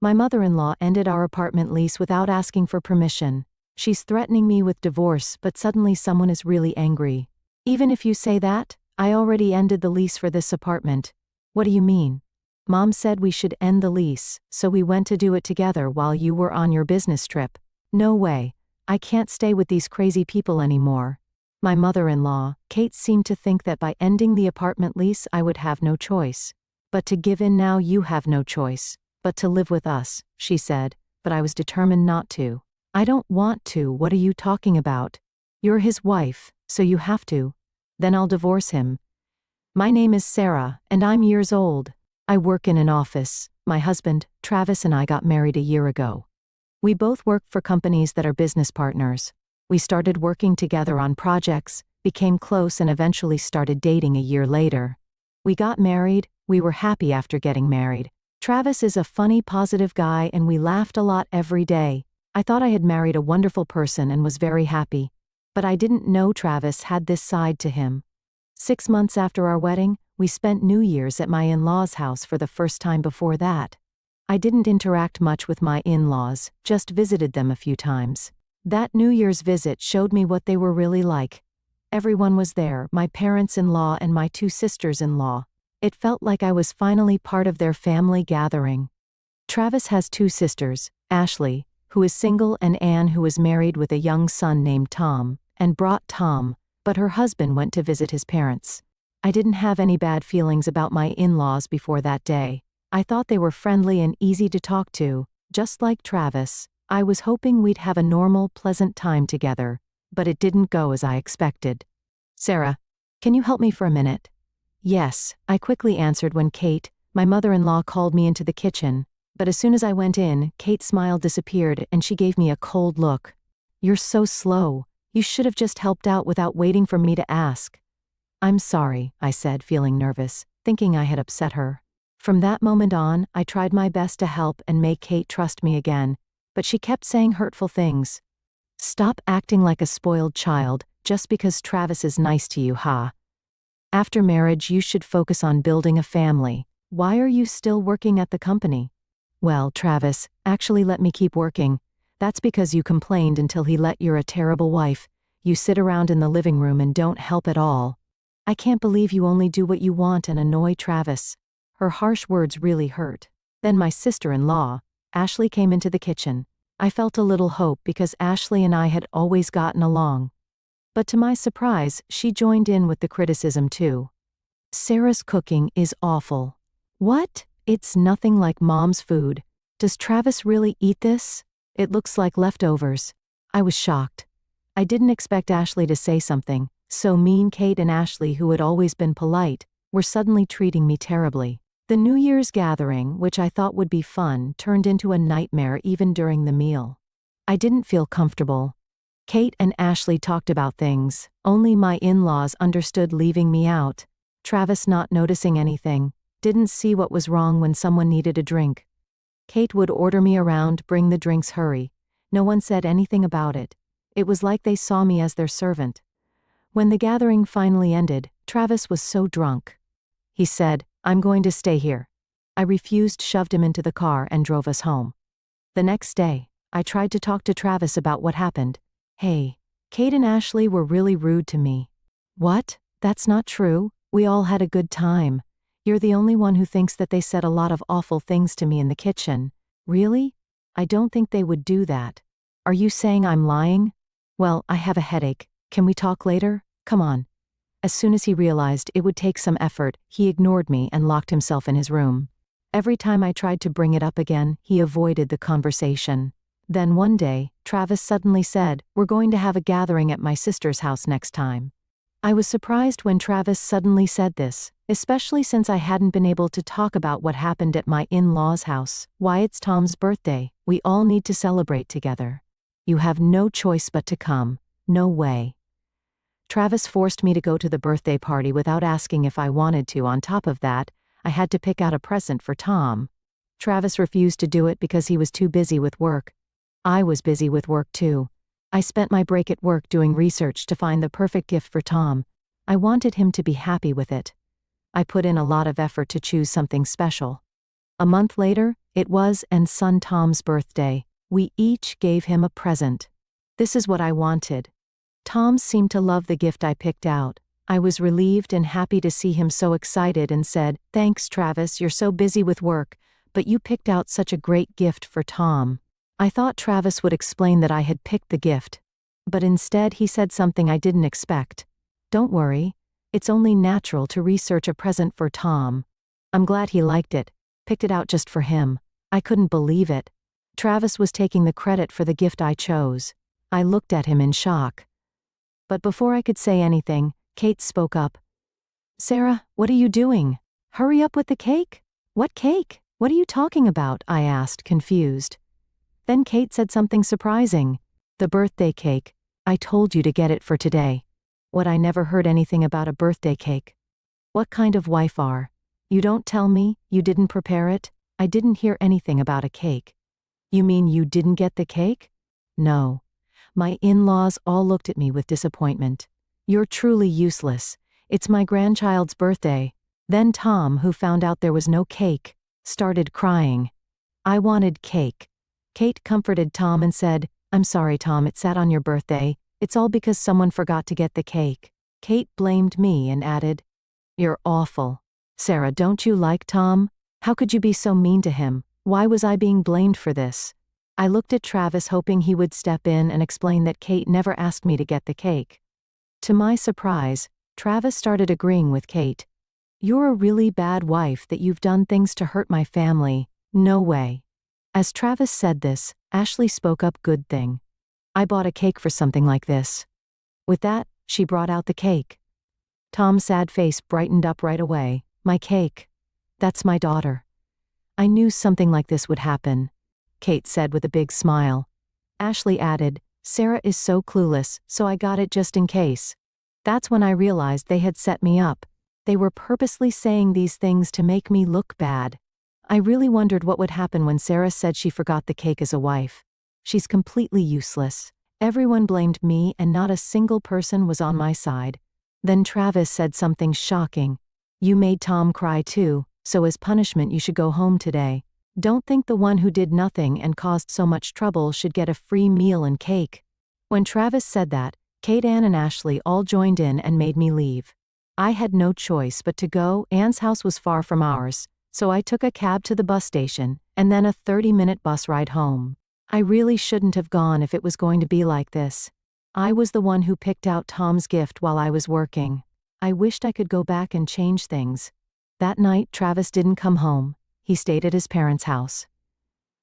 My mother-in-law ended our apartment lease without asking for permission. She's threatening me with divorce, but suddenly someone is really angry. Even if you say that, I already ended the lease for this apartment. What do you mean? Mom said we should end the lease, so we went to do it together while you were on your business trip. No way. I can't stay with these crazy people anymore. My mother-in-law, Kate, seemed to think that by ending the apartment lease I would have no choice. But to give in now you have no choice, but to live with us, she said, but I was determined not to. I don't want to. What are you talking about? You're his wife, so you have to. Then I'll divorce him. My name is Sarah, and I'm years old. I work in an office. My husband, Travis, and I got married a year ago. We both work for companies that are business partners. We started working together on projects, became close, and eventually started dating a year later. We got married. We were happy after getting married. Travis is a funny, positive guy, and we laughed a lot every day. I thought I had married a wonderful person and was very happy. But I didn't know Travis had this side to him. 6 months after our wedding, we spent New Year's at my in-laws' house for the first time. Before that, I didn't interact much with my in-laws, just visited them a few times. That New Year's visit showed me what they were really like. Everyone was there, my parents-in-law and my 2 sisters-in-law. It felt like I was finally part of their family gathering. Travis has 2 sisters, Ashley, who is single, and Anne, who is married with a young son named Tom, and brought Tom, but her husband went to visit his parents. I didn't have any bad feelings about my in-laws before that day. I thought they were friendly and easy to talk to, just like Travis. I was hoping we'd have a normal, pleasant time together, but it didn't go as I expected. Sarah, can you help me for a minute? Yes, I quickly answered when Kate, my mother-in-law, called me into the kitchen. But as soon as I went in, Kate's smile disappeared and she gave me a cold look. You're so slow. You should have just helped out without waiting for me to ask. I'm sorry, I said, feeling nervous, thinking I had upset her. From that moment on, I tried my best to help and make Kate trust me again, but she kept saying hurtful things. Stop acting like a spoiled child just because Travis is nice to you, huh? After marriage, you should focus on building a family. Why are you still working at the company? Well, Travis actually let me keep working. That's because you complained until he let. You're a terrible wife. You sit around in the living room and don't help at all. I can't believe you only do what you want and annoy Travis. Her harsh words really hurt. Then my sister-in-law, Ashley, came into the kitchen. I felt a little hope because Ashley and I had always gotten along. But to my surprise, she joined in with the criticism too. Sarah's cooking is awful. What? It's nothing like Mom's food. Does Travis really eat this? It looks like leftovers. I was shocked. I didn't expect Ashley to say something so mean. Kate and Ashley, who had always been polite, were suddenly treating me terribly. The New Year's gathering, which I thought would be fun, turned into a nightmare even during the meal. I didn't feel comfortable. Kate and Ashley talked about things. Only my in-laws understood, leaving me out. Travis, not noticing anything, didn't see what was wrong when someone needed a drink. Kate would order me around, bring the drinks, hurry. No one said anything about it. It was like they saw me as their servant. When the gathering finally ended, Travis was so drunk. He said, I'm going to stay here. I refused, shoved him into the car, and drove us home. The next day, I tried to talk to Travis about what happened. Hey, Kate and Ashley were really rude to me. What? That's not true. We all had a good time. You're the only one who thinks that they said a lot of awful things to me in the kitchen. Really? I don't think they would do that. Are you saying I'm lying? Well, I have a headache. Can we talk later? Come on. As soon as he realized it would take some effort, he ignored me and locked himself in his room. Every time I tried to bring it up again, he avoided the conversation. Then one day, Travis suddenly said, we're going to have a gathering at my sister's house next time. I was surprised when Travis suddenly said this, especially since I hadn't been able to talk about what happened at my in-laws' house. Why, it's Tom's birthday. We all need to celebrate together. You have no choice but to come. No way. Travis forced me to go to the birthday party without asking if I wanted to. On top of that, I had to pick out a present for Tom. Travis refused to do it because he was too busy with work. I was busy with work too. I spent my break at work doing research to find the perfect gift for Tom. I wanted him to be happy with it. I put in a lot of effort to choose something special. A month later, It was and son Tom's birthday. We each gave him a present. This is what I wanted. Tom seemed to love the gift I picked out. I was relieved and happy to see him so excited and said, "Thanks, Travis, you're so busy with work, but you picked out such a great gift for Tom." I thought Travis would explain that I had picked the gift. But instead he said something I didn't expect. "Don't worry. It's only natural to research a present for Tom." I'm glad he liked it. Picked it out just for him. I couldn't believe it. Travis was taking the credit for the gift I chose. I looked at him in shock. But before I could say anything, Kate spoke up. "Sarah, what are you doing? Hurry up with the cake." "What cake? What are you talking about?" I asked, confused. Then Kate said something surprising. "The birthday cake. I told you to get it for today." What, I never heard anything about a birthday cake. What kind of wife are you? Don't tell me you didn't prepare it? I didn't hear anything about a cake. You mean you didn't get the cake? No. My in-laws all looked at me with disappointment. "You're truly useless. It's my grandchild's birthday." Then Tom, who found out there was no cake, started crying. "I wanted cake." Kate comforted Tom and said, "I'm sorry, Tom, it sat on your birthday. It's all because someone forgot to get the cake." Kate blamed me and added, "You're awful. Sarah, don't you like Tom? How could you be so mean to him? Why was I being blamed for this?" I looked at Travis, hoping he would step in and explain that Kate never asked me to get the cake. To my surprise, Travis started agreeing with Kate. "You're a really bad wife that you've done things to hurt my family. No way." As Travis said this, Ashley spoke up. "Good thing I bought a cake for something like this." With that, she brought out the cake. Tom's sad face brightened up right away. "My cake. That's my daughter." "I knew something like this would happen," Kate said with a big smile. Ashley added, "Sarah is so clueless, so I got it just in case." That's when I realized they had set me up. They were purposely saying these things to make me look bad. I really wondered what would happen when Sarah said she forgot the cake as a wife. She's completely useless. Everyone blamed me and not a single person was on my side. Then Travis said something shocking. "You made Tom cry too, so as punishment you should go home today. Don't think the one who did nothing and caused so much trouble should get a free meal and cake." When Travis said that, Kate, Ann and Ashley all joined in and made me leave. I had no choice but to go. Ann's house was far from ours, so I took a cab to the bus station, and then a 30-minute bus ride home. I really shouldn't have gone if it was going to be like this. I was the one who picked out Tom's gift while I was working. I wished I could go back and change things. That night, Travis didn't come home. He stayed at his parents' house.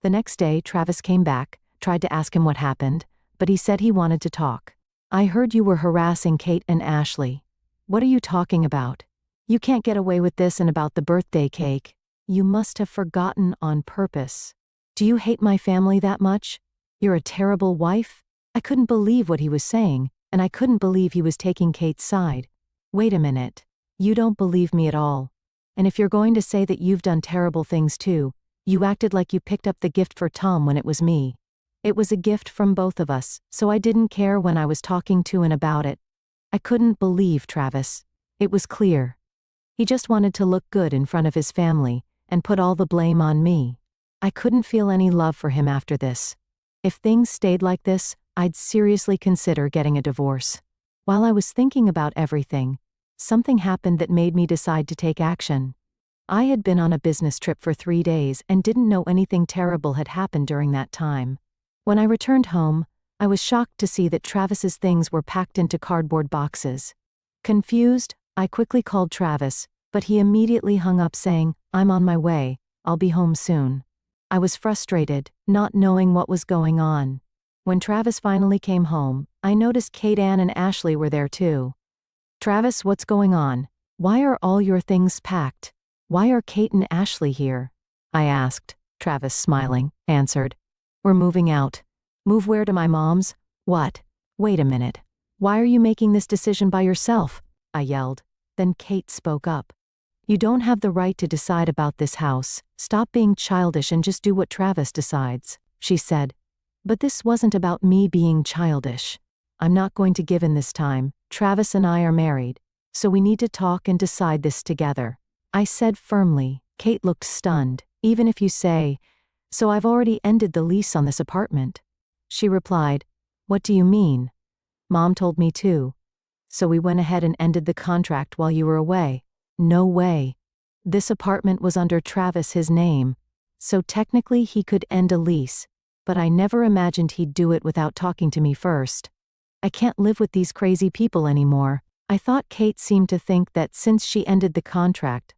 The next day, Travis came back, tried to ask him what happened, but he said he wanted to talk. "I heard you were harassing Kate and Ashley." "What are you talking about? You can't get away with this, and about the birthday cake. You must have forgotten on purpose. Do you hate my family that much? You're a terrible wife?" I couldn't believe what he was saying, and I couldn't believe he was taking Kate's side. "Wait a minute. You don't believe me at all. And if you're going to say that you've done terrible things too, you acted like you picked up the gift for Tom when it was me. It was a gift from both of us, so I didn't care when I was talking to Ann about it." I couldn't believe Travis. It was clear. He just wanted to look good in front of his family, and put all the blame on me. I couldn't feel any love for him after this. If things stayed like this, I'd seriously consider getting a divorce. While I was thinking about everything, something happened that made me decide to take action. I had been on a business trip for 3 days and didn't know anything terrible had happened during that time. When I returned home, I was shocked to see that Travis's things were packed into cardboard boxes. Confused, I quickly called Travis, but he immediately hung up saying, "I'm on my way, I'll be home soon." I was frustrated, not knowing what was going on. When Travis finally came home, I noticed Kate, Ann and Ashley were there too. "Travis, what's going on? Why are all your things packed? Why are Kate and Ashley here?" I asked. Travis, smiling, answered, "We're moving out." "Move where? To my mom's?" "What? Wait a minute. Why are you making this decision by yourself?" I yelled. Then Kate spoke up. "You don't have the right to decide about this house. Stop being childish and just do what Travis decides," she said. But this wasn't about me being childish. "I'm not going to give in this time. Travis and I are married, so we need to talk and decide this together," I said firmly. Kate looked stunned. "Even if you say So I've already ended the lease on this apartment. She replied, "What do you mean? Mom told me too. So we went ahead and ended the contract while you were away." No way. This apartment was under Travis, his name. So technically he could end a lease, but I never imagined he'd do it without talking to me first. I can't live with these crazy people anymore. I thought Kate seemed to think that since she ended the contract,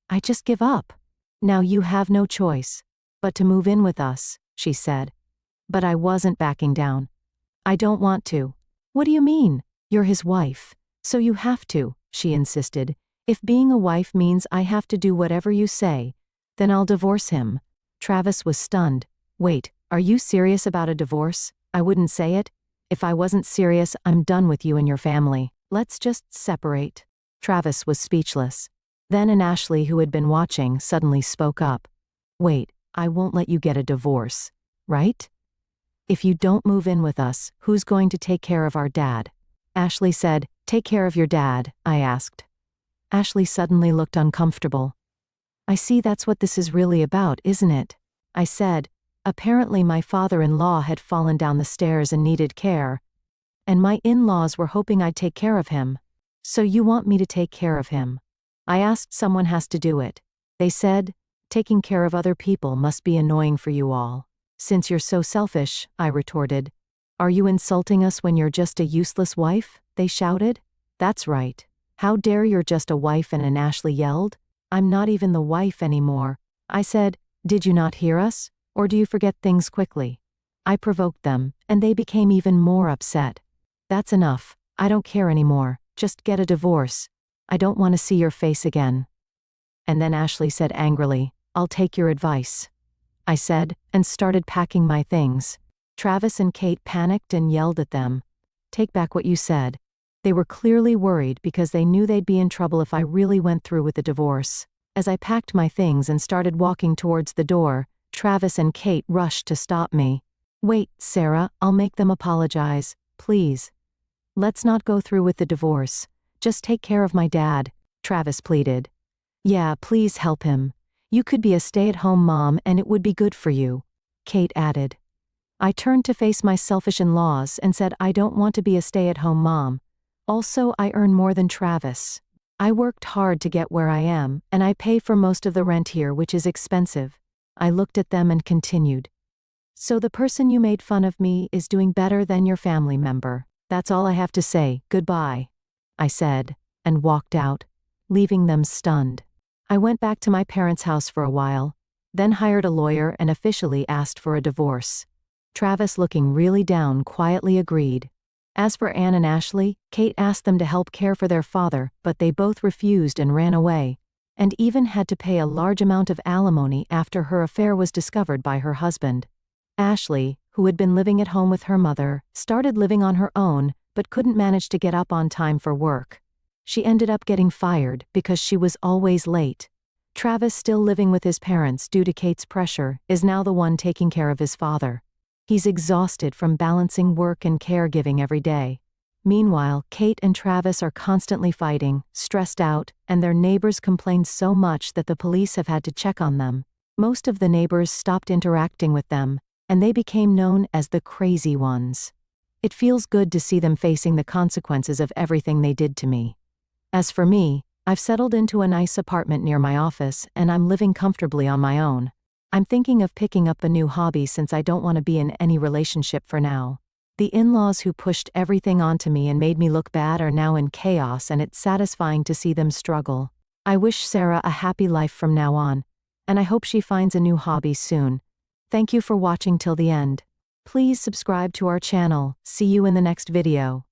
I just give up. "Now you have no choice but to move in with us," she said. But I wasn't backing down. "I don't want to." "What do you mean? You're his wife. So you have to," she insisted. "If being a wife means I have to do whatever you say, then I'll divorce him." Travis was stunned. "Wait, are you serious about a divorce?" "I wouldn't say it. If I wasn't serious, I'm done with you and your family. Let's just separate." Travis was speechless. Then Ashley, who had been watching, suddenly spoke up. "Wait, I won't let you get a divorce, right? If you don't move in with us, who's going to take care of our dad?" Ashley said, "Take care of your dad?" I asked. Ashley suddenly looked uncomfortable. "I see that's what this is really about, isn't it?" I said. Apparently my father-in-law had fallen down the stairs and needed care, and my in-laws were hoping I'd take care of him. "So you want me to take care of him?" I asked. "Someone has to do it." They said, "Taking care of other people must be annoying for you all." "Since you're so selfish," I retorted. "Are you insulting us when you're just a useless wife?" they shouted. "That's right. How dare you're just a wife?" and Ashley yelled. "I'm not even the wife anymore." I said, "Did you not hear us? Or do you forget things quickly?" I provoked them, and they became even more upset. "That's enough. I don't care anymore. Just get a divorce. I don't want to see your face again." And then Ashley said angrily, "I'll take your advice," I said, and started packing my things. Travis and Kate panicked and yelled at them. "Take back what you said." They were clearly worried because they knew they'd be in trouble if I really went through with the divorce. As I packed my things and started walking towards the door, Travis and Kate rushed to stop me. "Wait, Sarah, I'll make them apologize, please. Let's not go through with the divorce. Just take care of my dad," Travis pleaded. "Yeah, please help him. You could be a stay-at-home mom and it would be good for you," Kate added. I turned to face my selfish in-laws and said I don't want to be a stay-at-home mom. Also, I earn more than Travis. I worked hard to get where I am, and I pay for most of the rent here, which is expensive. I looked at them and continued. "So the person you made fun of me is doing better than your family member. That's all I have to say. Goodbye," I said, and walked out, leaving them stunned. I went back to my parents' house for a while, then hired a lawyer and officially asked for a divorce. Travis, looking really down, quietly agreed. As for Anne and Ashley, Kate asked them to help care for their father, but they both refused and ran away, and even had to pay a large amount of alimony after her affair was discovered by her husband. Ashley, who had been living at home with her mother, started living on her own, but couldn't manage to get up on time for work. She ended up getting fired because she was always late. Travis, still living with his parents due to Kate's pressure, is now the one taking care of his father. He's exhausted from balancing work and caregiving every day. Meanwhile, Kate and Travis are constantly fighting, stressed out, and their neighbors complain so much that the police have had to check on them. Most of the neighbors stopped interacting with them, and they became known as the crazy ones. It feels good to see them facing the consequences of everything they did to me. As for me, I've settled into a nice apartment near my office, and I'm living comfortably on my own. I'm thinking of picking up a new hobby since I don't want to be in any relationship for now. The in-laws who pushed everything onto me and made me look bad are now in chaos, and it's satisfying to see them struggle. I wish Sarah a happy life from now on, and I hope she finds a new hobby soon. Thank you for watching till the end. Please subscribe to our channel. See you in the next video.